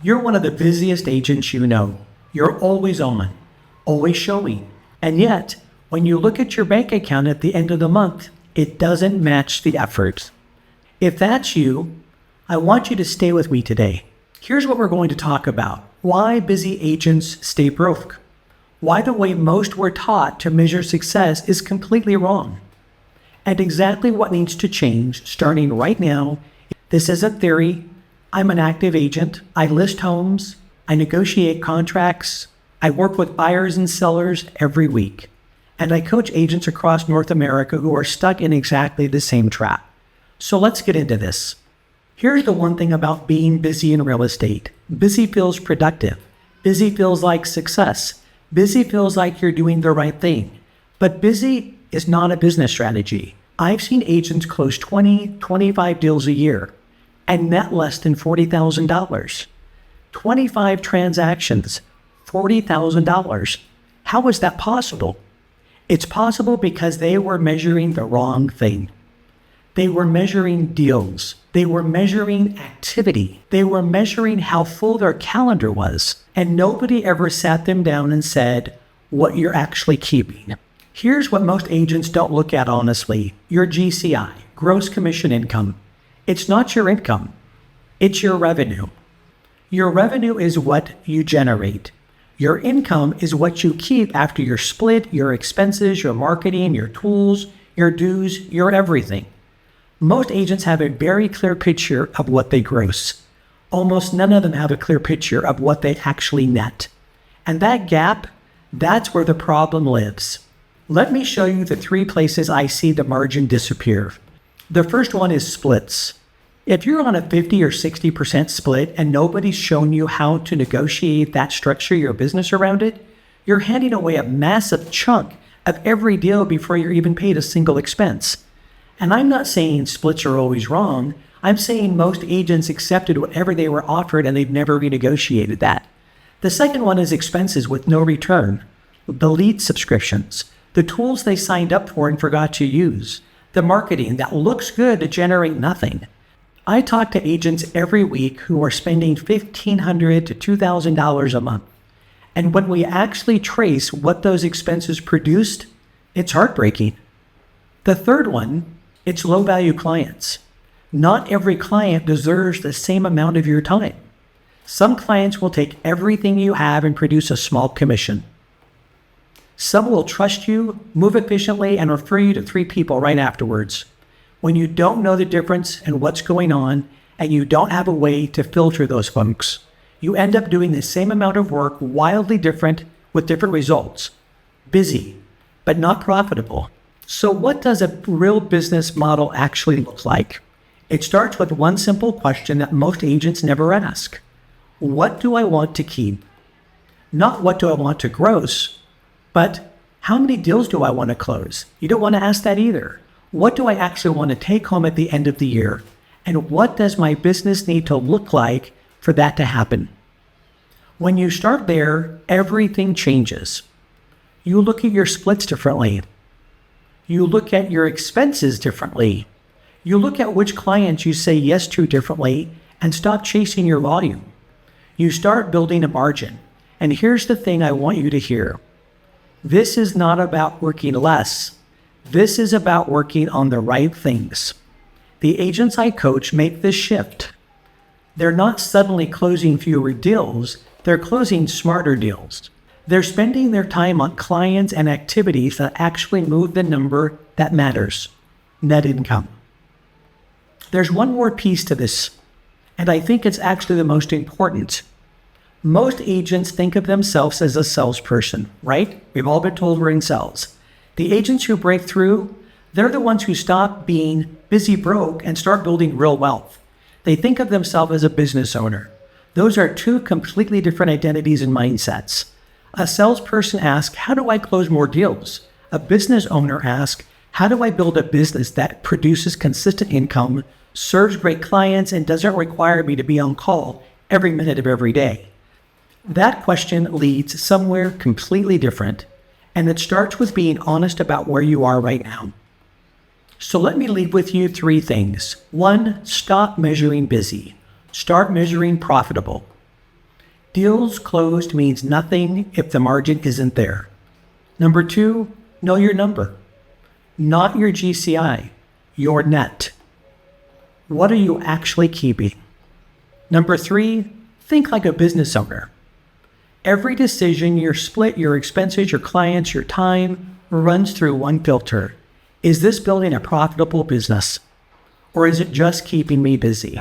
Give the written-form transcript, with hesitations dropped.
You're one of the busiest agents you know. You're always on, always showing. And yet, when you look at your bank account at the end of the month, it doesn't match the effort. If that's you, I want you to stay with me today. Here's what we're going to talk about. Why busy agents stay broke. Why the way most were taught to measure success is completely wrong. And exactly what needs to change starting right now. This isn't theory. I'm an active agent. I list homes. I negotiate contracts. I work with buyers and sellers every week. And I coach agents across North America who are stuck in exactly the same trap. So let's get into this. Here's the one thing about being busy in real estate. Busy feels productive. Busy feels like success. Busy feels like you're doing the right thing. But busy is not a business strategy. I've seen agents close 20, 25 deals a year and net less than $40,000. 25 transactions, $40,000. How is that possible? It's possible because they were measuring the wrong thing. They were measuring deals. They were measuring activity. They were measuring how full their calendar was. And nobody ever sat them down and said, what you're actually keeping. Here's what most agents don't look at honestly. Your GCI, gross commission income. It's not your income. It's your revenue. Your revenue is what you generate. Your income is what you keep after your split, your expenses, your marketing, your tools, your dues, your everything. Most agents have a very clear picture of what they gross. Almost none of them have a clear picture of what they actually net. And that gap, that's where the problem lives. Let me show you the 3 places I see the margin disappear. The first one is splits. If you're on a 50 or 60% split and nobody's shown you how to negotiate that, structure your business around it, you're handing away a massive chunk of every deal before you're even paid a single expense. And I'm not saying splits are always wrong. I'm saying most agents accepted whatever they were offered and they've never renegotiated that. The second one is expenses with no return. The lead subscriptions, the tools they signed up for and forgot to use, the marketing that looks good to generate nothing. I talk to agents every week who are spending $1,500 to $2,000 a month. And when we actually trace what those expenses produced, it's heartbreaking. The third one, it's low-value clients. Not every client deserves the same amount of your time. Some clients will take everything you have and produce a small commission. Some will trust you, move efficiently, and refer you to 3 people right afterwards. When you don't know the difference in what's going on and you don't have a way to filter those folks, you end up doing the same amount of work, wildly different, with different results. Busy, but not profitable. So what does a real business model actually look like? It starts with one simple question that most agents never ask. What do I want to keep? Not what do I want to gross, but how many deals do I want to close? You don't want to ask that either. What do I actually want to take home at the end of the year? And what does my business need to look like for that to happen? When you start there, everything changes. You look at your splits differently. You look at your expenses differently. You look at which clients you say yes to differently and stop chasing your volume. You start building a margin. And here's the thing I want you to hear. This is not about working less. This is about working on the right things. The agents I coach make this shift. They're not suddenly closing fewer deals. They're closing smarter deals. They're spending their time on clients and activities that actually move the number that matters, net income. There's one more piece to this, and I think it's actually the most important. Most agents think of themselves as a salesperson, right? We've all been told we're in sales. The agents who break through, they're the ones who stop being busy broke and start building real wealth. They think of themselves as a business owner. Those are 2 completely different identities and mindsets. A salesperson asks, how do I close more deals? A business owner asks, how do I build a business that produces consistent income, serves great clients, and doesn't require me to be on call every minute of every day? That question leads somewhere completely different, and it starts with being honest about where you are right now. So let me leave with you 3 things. 1, stop measuring busy. Start measuring profitable. Deals closed means nothing if the margin isn't there. Number 2, know your number. Not your GCI, your net. What are you actually keeping? Number 3, think like a business owner. Every decision, your split, your expenses, your clients, your time, runs through one filter. Is this building a profitable business? Or is it just keeping me busy?